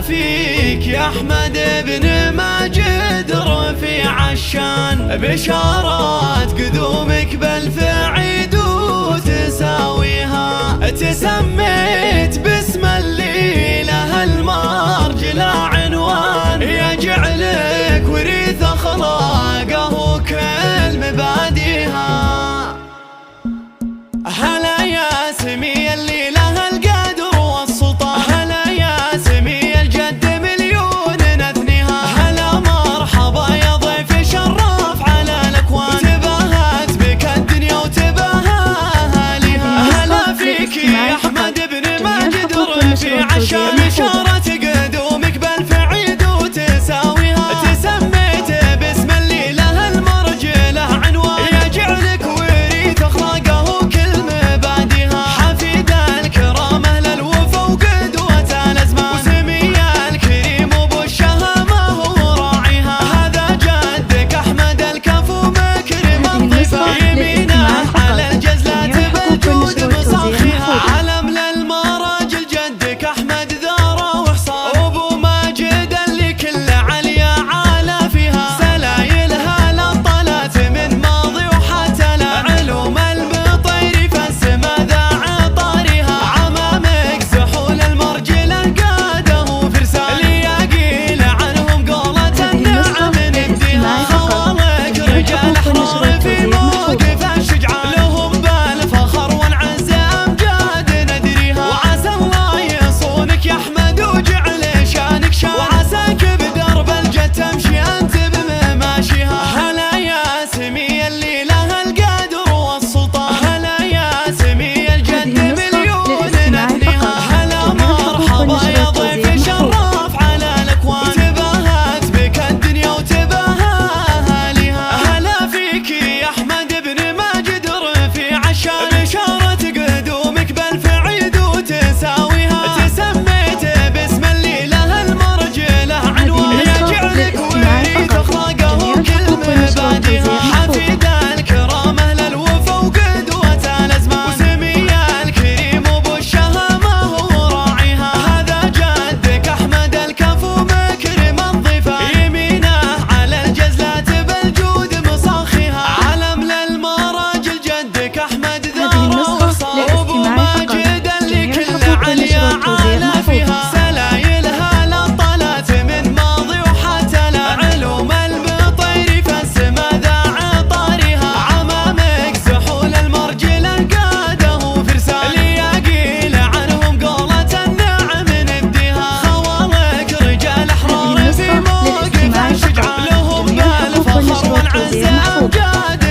فيك يا أحمد بن ماجد رفيع الشان، بشارات قدومك بالفعيد وتساويها. تسميت باسم اللي له المرجل عنوان، يجعلك وريث أخلاقه وكل مباديها. هلا يا سمي اللي له القدر والسلطان، هلا يا سمي الجد مليون نثنيها. هلا مرحبا يا ضيف شرف على الأكوان، وتباهت بك الدنيا وتباهى أهاليها. هلا فيك يا أحمد بن ماجد رفيع الشان، بشارة قدومك بالفعيد وتساويها. تسميت باسم اللي له المرجل عنوان، يجعلك وريث أخلاقه وكل مباديها. حفيد الكرام أهل الوفا وقدوة الأزمان، وسمي الكريم وبو الشهامة هو راعيها. هذا جدك أحمد الكفو مكرم الضيفة، يمينه على الجزلات بالجود مصاخيها. علم للمراجل جدك أحمد ذارة وحصان، وابو ماجد اللي كل عليا عالى فيها. سلايلها لطلت من ماضي وحتى لعلوم المطير فالسما ذاع طارها. عمامك سحول المرجل قاده وفرسان، لياقيل عنهم قولة النعم نديها. خوالك رجال أحرار في موقف الشجعان، لهم بالفخر والعز أمجاد ندريها. وعسى الله يصونك يا أحمد وجعل شانك شان، وعساك بدرب الجد تمشي أنت بمماشيها. هلا يا سمي اللي له القدر والسلطان، هلا يا سمي الجد مليون نثنيها. هلا مرحبا يا ضيف شرف على الأكوان، تباهت بك الدنيا وتباهى أهاليها. هلا فيك يا أحمد بن ماجد رفيع الشان، بشارة قدومك بالفعيد وتساويها. تسميت باسم اللي له المرجل عنوان، يجعلك وريث أخلاقه وكل مباديها. حفيد الكرام أهل الوفا وقدوة الأزمان، وسمي الكريم وبو الشهامة هو راعيها. هذا جدك أحمد الكفو مكرم الضيفة، يمينه على الجزلات بالجود مصاخيها. علم للمراجل جدك أحمد ذارة وحصان، وابو ماجد اللي كل عليا عالى فيها. سلايلها لطلت من ماضي وحتى لعلوم المطير فالسما ذاع طارها. عمامك سحول المرجل قاده وفرسان، لياقيل عنهم قولة النعم نديها. خوالك رجال أحرار في موقف الشجعان، لهم بالفخر والعز أمجاد